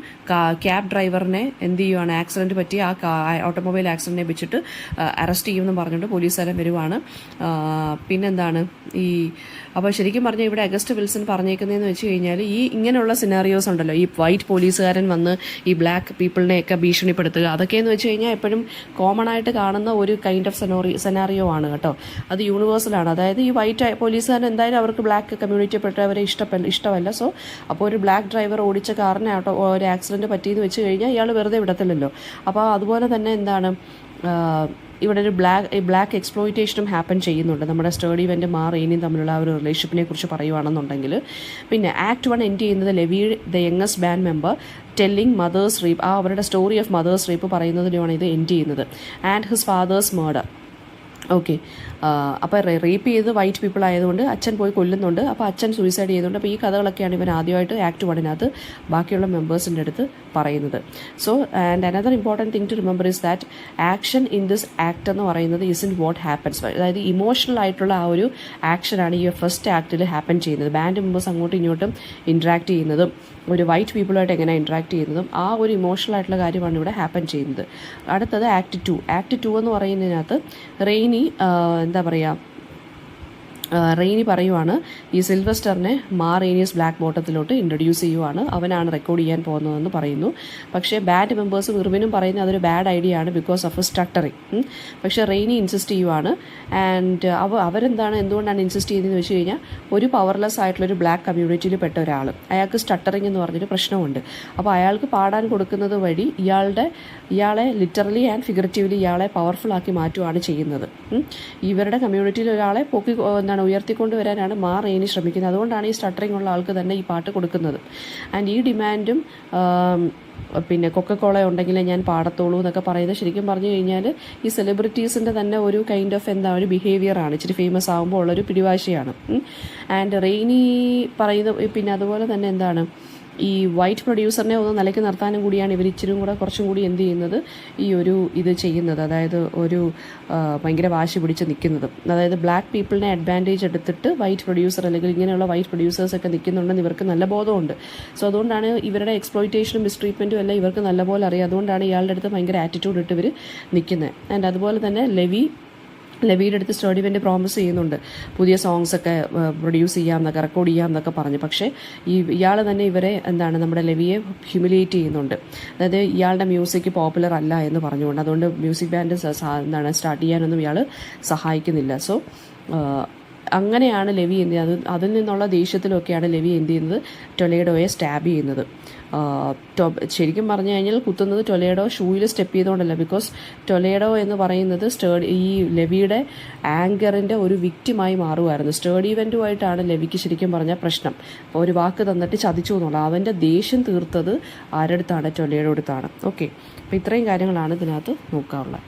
ക്യാബ് ഡ്രൈവറിനെ എന്ത് ചെയ്യുവാണ്, ആക്സിഡന്റ് പറ്റി ആ ഓട്ടോമൊബൈൽ ആക്സിഡന്റിനെ വെച്ചിട്ട് അറസ്റ്റ് ചെയ്യുമെന്ന് പറഞ്ഞുകൊണ്ട് പോലീസുകാരൻ വരുവാണ്. പിന്നെന്താണ് അപ്പോൾ ശരിക്കും പറഞ്ഞാൽ ഇവിടെ അഗസ്റ്റ് വിൽസൺ പറഞ്ഞേക്കുന്നതെന്ന് വെച്ച് കഴിഞ്ഞാൽ ഈ ഇങ്ങനെയുള്ള സിനാറിയോസ് ഉണ്ടല്ലോ, ഈ വൈറ്റ് പോലീസുകാരൻ വന്ന് ഈ ബ്ലാക്ക് പീപ്പിളിനെയൊക്കെ ഭീഷണിപ്പെടുത്തുക, അതൊക്കെയെന്ന് വെച്ച് കഴിഞ്ഞാൽ എപ്പോഴും കോമൺ ആയിട്ട് കാണുന്ന ഒരു കൈൻഡ് ഓഫ് സെനാറിയോ ആണ് കേട്ടോ. അത് യൂണിവേഴ്സലാണ്. അതായത് ഈ വൈറ്റ് പോലീസുകാരൻ എന്തായാലും അവർക്ക് ബ്ലാക്ക് കമ്മ്യൂണിറ്റിപ്പെട്ടവരെ ഇഷ്ടമല്ല. സോ അപ്പോൾ ഒരു ബ്ലാക്ക് ഡ്രൈവർ ഓടിച്ച കാറിന് ഒരു ആക്സിഡന്റ് പറ്റിയെന്ന് വെച്ച് കഴിഞ്ഞാൽ ഇയാൾ വെറുതെ വിടത്തില്ലല്ലോ. അപ്പോൾ അതുപോലെ തന്നെ എന്താണ് ഇവിടെ ഒരു ബ്ലാക്ക് എക്സ്പ്ലോയിറ്റേഷനും ഹാപ്പൻ ചെയ്യുന്നുണ്ട് നമ്മുടെ സ്റ്റേർഡിവൻ്റെ റെയിനിയും തമ്മിലുള്ള ആ ഒരു റിലേഷൻഷിപ്പിനെ കുറിച്ച് പറയുവാണെന്നുണ്ടെങ്കിൽ. പിന്നെ ആക്ട് 1 എൻഡ് ചെയ്യുന്നത് Levi the youngest band member telling mother's rape, അവരുടെ സ്റ്റോറി ഓഫ് മദേഴ്സ് റേപ്പ് പറയുന്നതിനുമാണ് ഇത് എൻഡ് ചെയ്യുന്നത്. And his father's murder. Okay, അപ്പോൾ റേപ്പ് ചെയ്ത് വൈറ്റ് പീപ്പിൾ ആയതുകൊണ്ട് അച്ഛൻ പോയി കൊല്ലുന്നുണ്ട്. അപ്പോൾ അച്ഛൻ സൂയിസൈഡ് ചെയ്യുന്നുണ്ട്. അപ്പോൾ ഈ കഥകളൊക്കെയാണ് ഇവൻ ആദ്യമായിട്ട് ആക്ട് 1 ബാക്കിയുള്ള മെമ്പേഴ്സിൻ്റെ അടുത്ത് പറയുന്നത്. So and another important thing to remember is that action in this act എന്ന് പറയുന്നത് ഇൻ വാട്ട് ഹാപ്പൻസ്. അതായത് ഇമോഷണൽ ആയിട്ടുള്ള ആ ഒരു ആക്ഷനാണ് ഈ ഫസ്റ്റ് ആക്ടിൽ ഹാപ്പൻ ചെയ്യുന്നത്. ബാൻഡ് മെമ്പേഴ്സ് അങ്ങോട്ടും ഇങ്ങോട്ടും ഇൻട്രാക്ട് ചെയ്യുന്നതും ഒരു വൈറ്റ് പീപ്പിളായിട്ട് എങ്ങനെ ഇൻട്രാക്ട് ചെയ്യുന്നതും ആ ഒരു ഇമോഷണൽ ആയിട്ടുള്ള കാര്യമാണ് ഇവിടെ ഹാപ്പൻ ചെയ്യുന്നത്. അടുത്തത് ആക്ട് 2 എന്ന് പറയുന്നതിനകത്ത് റെയിനി എന്താ പറയുക, റെയിനി പറയുവാണ് ഈ സിൽവസ്റ്ററിനെ റെയിനിയസ് ബ്ലാക്ക് ബോട്ടത്തിലോട്ട് ഇൻട്രൊഡ്യൂസ് ചെയ്യുവാണ്, അവനാണ് റെക്കോർഡ് ചെയ്യാൻ പോകുന്നതെന്ന് പറയുന്നു. പക്ഷേ ബാൻഡ് മെമ്പേഴ്സും ഇർവിനും പറയുന്നത് അതൊരു ബാഡ് ഐഡിയ ആണ് ബിക്കോസ് ഓഫ് സ്റ്റട്ടറിങ്. പക്ഷേ റെയിനി ഇൻസിസ്റ്റ് ചെയ്യുവാണ്. ആൻഡ് എന്തുകൊണ്ടാണ് ഇൻസിസ്റ്റ് ചെയ്യുന്നതെന്ന് വെച്ച് കഴിഞ്ഞാൽ ഒരു പവർലെസ് ആയിട്ടുള്ളൊരു ബ്ലാക്ക് കമ്മ്യൂണിറ്റിയിൽ പെട്ട ഒരാൾ, അയാൾക്ക് സ്റ്റട്ടറിങ് എന്ന് പറഞ്ഞൊരു പ്രശ്നമുണ്ട്. അപ്പോൾ അയാൾക്ക് പാടാൻ കൊടുക്കുന്നത് വഴി ഇയാളെ ലിറ്ററലി ആൻഡ് ഫിഗറേറ്റീവ്ലി ഇയാളെ പവർഫുൾ ആക്കി മാറ്റുകയാണ് ചെയ്യുന്നത്. ഇവരുടെ കമ്മ്യൂണിറ്റിയിൽ ഒരാളെ ഉയർത്തിക്കൊണ്ട് വരാനാണ് റെയിനി ശ്രമിക്കുന്നത്. അതുകൊണ്ടാണ് ഈ സ്റ്റട്ടറിങ് ഉള്ള ആൾക്ക് തന്നെ ഈ പാട്ട് കൊടുക്കുന്നത്. ആൻഡ് ഈ ഡിമാൻഡും പിന്നെ കൊക്കക്കോള ഉണ്ടെങ്കിലേ ഞാൻ പാടത്തോളൂ എന്നൊക്കെ പറയുന്നത് ശരിക്കും പറഞ്ഞു കഴിഞ്ഞാൽ ഈ സെലിബ്രിറ്റീസിൻ്റെ തന്നെ ഒരു കൈൻഡ് ഓഫ് ഒരു ബിഹേവിയറാണ്. ഇച്ചിരി ഫേമസ് ആകുമ്പോൾ ഉള്ളൊരു പിടിവാശിയാണ്. ആൻഡ് റെയിനി പറയുന്നത് പിന്നെ അതുപോലെ തന്നെ ഈ വൈറ്റ് പ്രൊഡ്യൂസറിനെ ഒന്ന് നിലയ്ക്ക് നിർത്താനും കൂടിയാണ് ഇവർ കുറച്ചും കൂടി എന്ത് ചെയ്യുന്നത്, ഈ ഇത് ചെയ്യുന്നത്. അതായത് ഭയങ്കര വാശി പിടിച്ച് നിൽക്കുന്നത്. അതായത് ബ്ലാക്ക് പീപ്പിളിനെ അഡ്വാൻറ്റേജ് എടുത്തിട്ട് വൈറ്റ് പ്രൊഡ്യൂസർ അല്ലെങ്കിൽ ഇങ്ങനെയുള്ള വൈറ്റ് പ്രൊഡ്യൂസേഴ്സൊക്കെ നിൽക്കുന്നുണ്ടെന്ന് ഇവർക്ക് നല്ല ബോധമുണ്ട്. സോ അതുകൊണ്ടാണ് ഇവരുടെ എക്സ്പ്ലോയിറ്റേഷനും മിസ്ട്രീറ്റ്മെൻറ്റും എല്ലാം ഇവർക്ക് നല്ലപോലെ അറിയാം. അതുകൊണ്ടാണ് ഇയാളുടെ അടുത്ത് ഭയങ്കര ആറ്റിറ്റ്യൂഡ് ഇട്ട് ഇവർ നിൽക്കുന്നത്. ആൻഡ് അതുപോലെ തന്നെ ലെവിയുടെ അടുത്ത് സ്റ്റേർഡിവൻ്റെ പ്രോമിസ് ചെയ്യുന്നുണ്ട് പുതിയ സോങ്സ് ഒക്കെ പ്രൊഡ്യൂസ് ചെയ്യാമെന്നൊക്കെ റെക്കോർഡ് ചെയ്യാമെന്നൊക്കെ പറഞ്ഞു. പക്ഷേ ഇയാൾ തന്നെ ഇവരെ നമ്മുടെ ലെവിയെ ഹ്യൂമിലിയേറ്റ് ചെയ്യുന്നുണ്ട്. അതായത് ഇയാളുടെ മ്യൂസിക് പോപ്പുലർ അല്ല എന്ന് പറഞ്ഞുകൊണ്ട്, അതുകൊണ്ട് മ്യൂസിക് ബാൻഡ് സ്റ്റാർട്ട് ചെയ്യാനൊന്നും ഇയാൾ സഹായിക്കുന്നില്ല. സോ അങ്ങനെയാണ് ലെവി എന്ത് ചെയ്യുന്നത്, അതിൽ നിന്നുള്ള ദേഷ്യത്തിലൊക്കെയാണ് ലെവി എന്ത് ചെയ്യുന്നത്, ടൊലേഡോയെ സ്റ്റാബ് ചെയ്യുന്നത്. ശരിക്കും പറഞ്ഞു കഴിഞ്ഞാൽ കുത്തുന്നത് ടൊലേഡോ ഷൂയിൽ സ്റ്റെപ്പ് ചെയ്തുകൊണ്ടല്ല, ബിക്കോസ് ടൊലേഡോ എന്ന് പറയുന്നത് ഈ ലെവിയുടെ ആങ്കറിൻ്റെ ഒരു വിക്റ്റിമായി മാറുമായിരുന്നു. സ്റ്റേർഡിവൻ്റുമായിട്ടാണ് ലെവിക്ക് ശരിക്കും പറഞ്ഞാൽ പ്രശ്നം. ഒരു വാക്ക് തന്നിട്ട് ചതിച്ചു എന്നുള്ളത്. അവൻ്റെ ദേഷ്യം തീർത്തത് ആരുടെ അടുത്താണ്, ടൊലേഡോ അടുത്താണ്. ഓക്കെ, അപ്പോൾ ഇത്രയും കാര്യങ്ങളാണ് ഇതിനകത്ത് നോക്കാറുള്ളത്.